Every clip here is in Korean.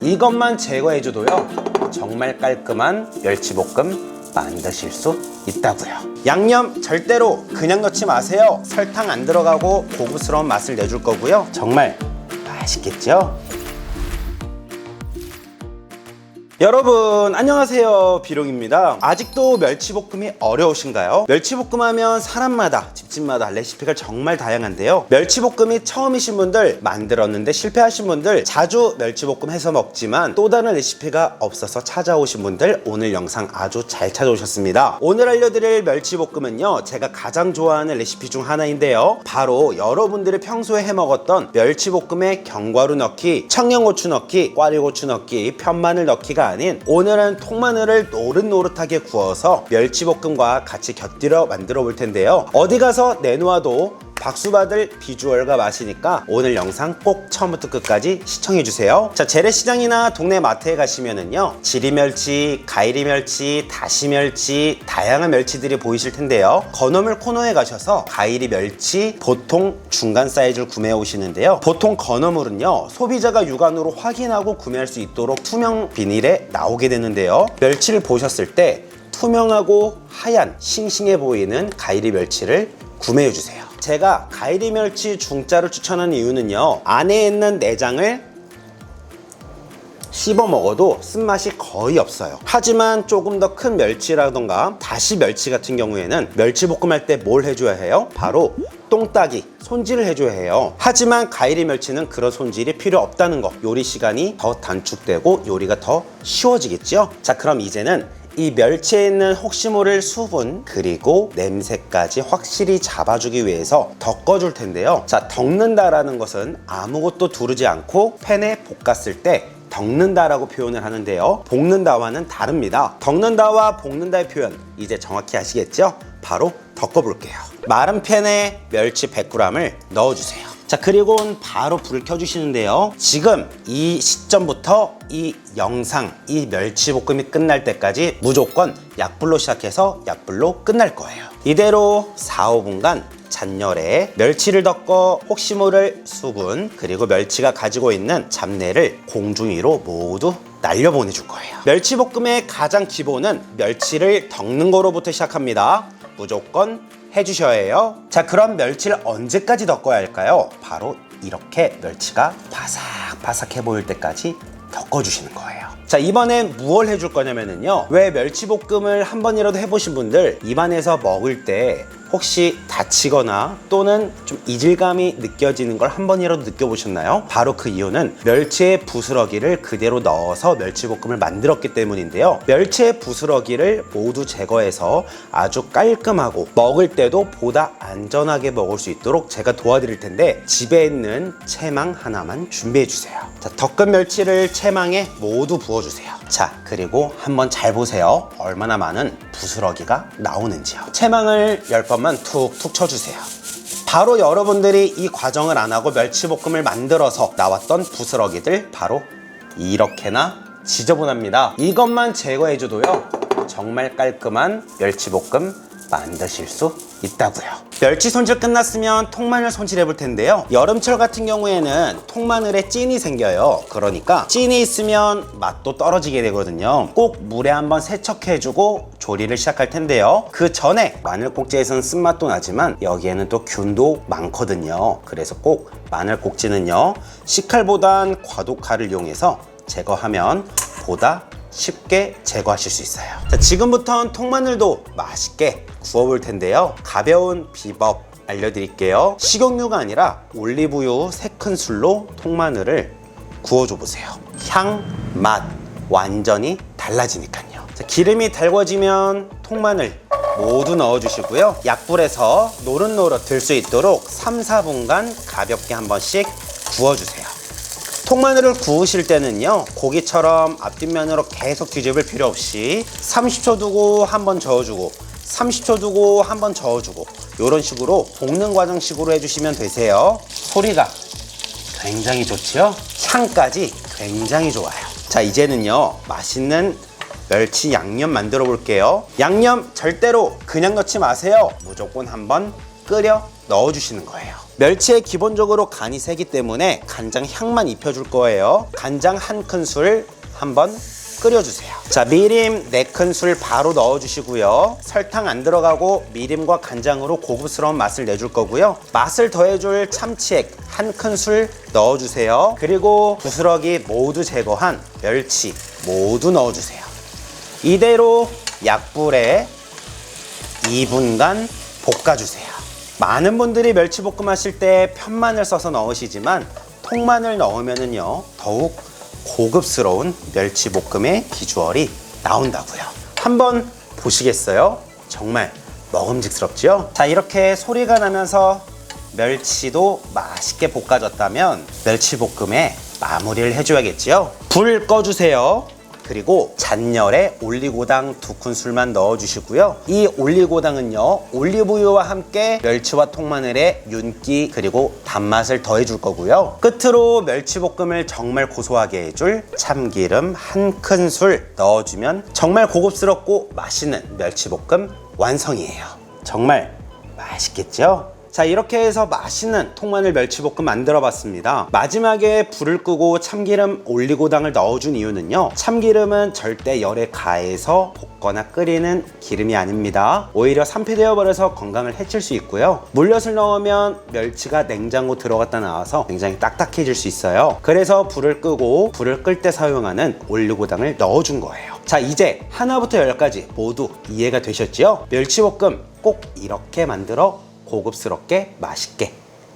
이것만 제거해줘도요 정말 깔끔한 멸치볶음 만드실 수 있다고요. 양념 절대로 그냥 넣지 마세요. 설탕 안 들어가고 고급스러운 맛을 내줄 거고요. 정말 맛있겠죠? 여러분 안녕하세요, 비룡입니다. 아직도 멸치볶음이 어려우신가요? 멸치볶음 하면 사람마다 집집마다 레시피가 정말 다양한데요, 멸치볶음이 처음이신 분들, 만들었는데 실패하신 분들, 자주 멸치볶음 해서 먹지만 또 다른 레시피가 없어서 찾아오신 분들, 오늘 영상 아주 잘 찾아오셨습니다. 오늘 알려드릴 멸치볶음은요 제가 가장 좋아하는 레시피 중 하나인데요, 바로 여러분들이 평소에 해먹었던 멸치볶음에 견과류 넣기, 청양고추 넣기, 꽈리고추 넣기, 편마늘 넣기가 아닌, 오늘은 통마늘을 노릇노릇하게 구워서 멸치볶음과 같이 곁들여 만들어 볼 텐데요, 어디 가서 내놓아도 박수받을 비주얼과 맛이니까 오늘 영상 꼭 처음부터 끝까지 시청해주세요. 자, 재래시장이나 동네 마트에 가시면은요 지리멸치, 가이리멸치, 다시멸치, 다양한 멸치들이 보이실 텐데요, 건어물 코너에 가셔서 가이리멸치 보통 중간 사이즈를 구매해 오시는데요, 보통 건어물은요 소비자가 육안으로 확인하고 구매할 수 있도록 투명 비닐에 나오게 되는데요, 멸치를 보셨을 때 투명하고 하얀 싱싱해 보이는 가이리멸치를 구매해 주세요. 제가 가이리멸치 중짜를 추천하는 이유는요, 안에 있는 내장을 씹어 먹어도 쓴맛이 거의 없어요. 하지만 조금 더 큰 멸치라던가 다시멸치 같은 경우에는 멸치볶음 할 때 뭘 해줘야 해요? 바로 똥따기, 손질을 해줘야 해요. 하지만 가이리멸치는 그런 손질이 필요 없다는 거, 요리 시간이 더 단축되고 요리가 더 쉬워지겠죠? 자, 그럼 이제는 이 멸치에 있는 혹시 모를 수분 그리고 냄새까지 확실히 잡아주기 위해서 덮어줄 텐데요, 자, 덮는다라는 것은 아무것도 두르지 않고 팬에 볶았을 때 덮는다라고 표현을 하는데요, 볶는다와는 다릅니다. 덮는다와 볶는다의 표현 이제 정확히 아시겠죠? 바로 덮어볼게요. 마른 팬에 멸치 100g을 넣어주세요. 자, 그리고는 바로 불을 켜주시는데요, 지금 이 시점부터 이 영상, 이 멸치볶음이 끝날 때까지 무조건 약불로 시작해서 약불로 끝날 거예요. 이대로 4, 5분간 잔열에 멸치를 덮고 혹시 모를 수분 그리고 멸치가 가지고 있는 잡내를 공중 위로 모두 날려보내줄 거예요. 멸치볶음의 가장 기본은 멸치를 덮는 거로부터 시작합니다. 무조건 해주셔야 해요. 자, 그럼 멸치를 언제까지 덮어야 할까요? 바로 이렇게 멸치가 바삭바삭해 보일 때까지 덮어주시는 거예요. 자, 이번엔 무얼 해줄 거냐면요, 왜 멸치볶음을 한 번이라도 해보신 분들 입안에서 먹을 때 혹시 다치거나 또는 좀 이질감이 느껴지는 걸 한 번이라도 느껴보셨나요? 바로 그 이유는 멸치의 부스러기를 그대로 넣어서 멸치볶음을 만들었기 때문인데요, 멸치의 부스러기를 모두 제거해서 아주 깔끔하고 먹을 때도 보다 안전하게 먹을 수 있도록 제가 도와드릴 텐데, 집에 있는 채망 하나만 준비해 주세요. 자, 덮은 멸치를 채망에 모두 부어주세요. 자, 그리고 한번 잘 보세요. 얼마나 많은 부스러기가 나오는지요. 채망을 10번만 툭툭 쳐주세요. 바로 여러분들이 이 과정을 안 하고 멸치볶음을 만들어서 나왔던 부스러기들 바로 이렇게나 지저분합니다. 이것만 제거해줘도요 정말 깔끔한 멸치볶음 만드실 수 있다고요. 멸치 손질 끝났으면 통마늘 손질해 볼 텐데요, 여름철 같은 경우에는 통마늘에 찐이 생겨요. 그러니까 찐이 있으면 맛도 떨어지게 되거든요. 꼭 물에 한번 세척해주고 조리를 시작할 텐데요, 그 전에 마늘꼭지에서는 쓴맛도 나지만 여기에는 또 균도 많거든요. 그래서 꼭 마늘꼭지는요 식칼보단 과도칼을 이용해서 제거하면 보다 쉽게 제거하실 수 있어요. 자, 지금부터는 통마늘도 맛있게 구워볼 텐데요, 가벼운 비법 알려드릴게요. 식용유가 아니라 올리브유 3큰술로 통마늘을 구워줘 보세요. 향, 맛 완전히 달라지니까요. 자, 기름이 달궈지면 통마늘 모두 넣어주시고요, 약불에서 노릇노릇 들 수 있도록 3, 4분간 가볍게 한 번씩 구워주세요. 통마늘을 구우실 때는요, 고기처럼 앞뒷면으로 계속 뒤집을 필요 없이 30초 두고 한번 저어주고 30초 두고 한번 저어주고 이런 식으로 볶는 과정식으로 해주시면 되세요. 소리가 굉장히 좋죠? 향까지 굉장히 좋아요. 자, 이제는요 맛있는 멸치 양념 만들어 볼게요. 양념 절대로 그냥 넣지 마세요. 무조건 한번 끓여 넣어주시는 거예요. 멸치에 기본적으로 간이 세기 때문에 간장 향만 입혀줄 거예요. 간장 1큰술 한번 끓여주세요. 자, 미림 4큰술 바로 넣어주시고요. 설탕 안 들어가고 미림과 간장으로 고급스러운 맛을 내줄 거고요. 맛을 더해줄 참치액 1큰술 넣어주세요. 그리고 부스러기 모두 제거한 멸치 모두 넣어주세요. 이대로 약불에 2분간 볶아주세요. 많은 분들이 멸치볶음 하실 때 편마늘 써서 넣으시지만 통마늘 넣으면은요 더욱 고급스러운 멸치볶음의 비주얼이 나온다고요. 한번 보시겠어요? 정말 먹음직스럽죠? 자, 이렇게 소리가 나면서 멸치도 맛있게 볶아졌다면 멸치볶음에 마무리를 해줘야겠죠? 불 꺼주세요. 그리고 잔열에 올리고당 2큰술만 넣어주시고요. 이 올리고당은요 올리브유와 함께 멸치와 통마늘의 윤기 그리고 단맛을 더해줄 거고요. 끝으로 멸치볶음을 정말 고소하게 해줄 참기름 1큰술 넣어주면 정말 고급스럽고 맛있는 멸치볶음 완성이에요. 정말 맛있겠죠? 자, 이렇게 해서 맛있는 통마늘 멸치볶음 만들어 봤습니다. 마지막에 불을 끄고 참기름 올리고당을 넣어준 이유는요, 참기름은 절대 열에 가해서 볶거나 끓이는 기름이 아닙니다. 오히려 산패되어 버려서 건강을 해칠 수 있고요. 물엿을 넣으면 멸치가 냉장고 들어갔다 나와서 굉장히 딱딱해질 수 있어요. 그래서 불을 끄고 불을 끌 때 사용하는 올리고당을 넣어준 거예요. 자, 이제 하나부터 열까지 모두 이해가 되셨죠? 멸치볶음 꼭 이렇게 만들어 고급스럽게 맛있게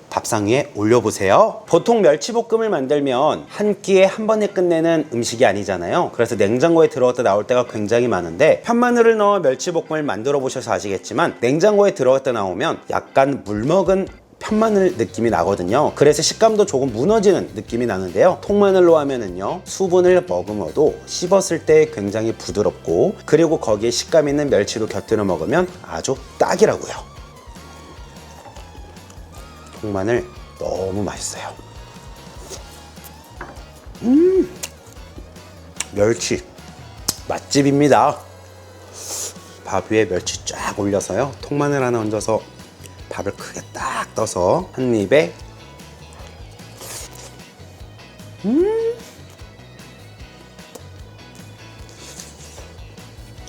밥상 위에 올려보세요. 보통 멸치볶음을 만들면 한 끼에 한 번에 끝내는 음식이 아니잖아요. 그래서 냉장고에 들어갔다 나올 때가 굉장히 많은데 편마늘을 넣어 멸치볶음을 만들어 보셔서 아시겠지만 냉장고에 들어갔다 나오면 약간 물먹은 편마늘 느낌이 나거든요. 그래서 식감도 조금 무너지는 느낌이 나는데요. 통마늘로 하면은요 수분을 머금어도 씹었을 때 굉장히 부드럽고 그리고 거기에 식감 있는 멸치로 곁들여 먹으면 아주 딱이라고요. 통마늘 너무 맛있어요. 멸치 맛집입니다. 밥 위에 멸치 쫙 올려서요 통마늘 하나 얹어서 밥을 크게 딱 떠서 한 입에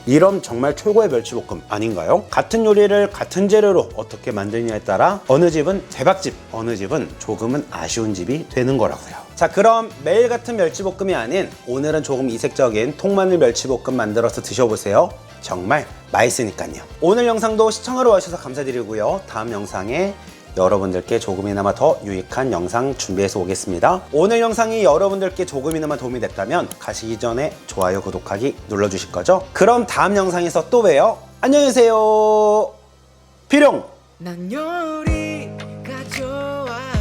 이런 정말 최고의 멸치볶음 아닌가요? 같은 요리를 같은 재료로 어떻게 만드느냐에 따라 어느 집은 대박집, 어느 집은 조금은 아쉬운 집이 되는 거라고요. 자, 그럼 매일 같은 멸치볶음이 아닌 오늘은 조금 이색적인 통마늘 멸치볶음 만들어서 드셔보세요. 정말 맛있으니까요. 오늘 영상도 시청하러 와주셔서 감사드리고요. 다음 영상에 여러분들께 조금이나마 더 유익한 영상 준비해서 오겠습니다. 오늘 영상이 여러분들께 조금이나마 도움이 됐다면 가시기 전에 좋아요, 구독하기 눌러주실 거죠? 그럼 다음 영상에서 또 봬요. 안녕히 계세요. 비룡! 난 요리가 좋아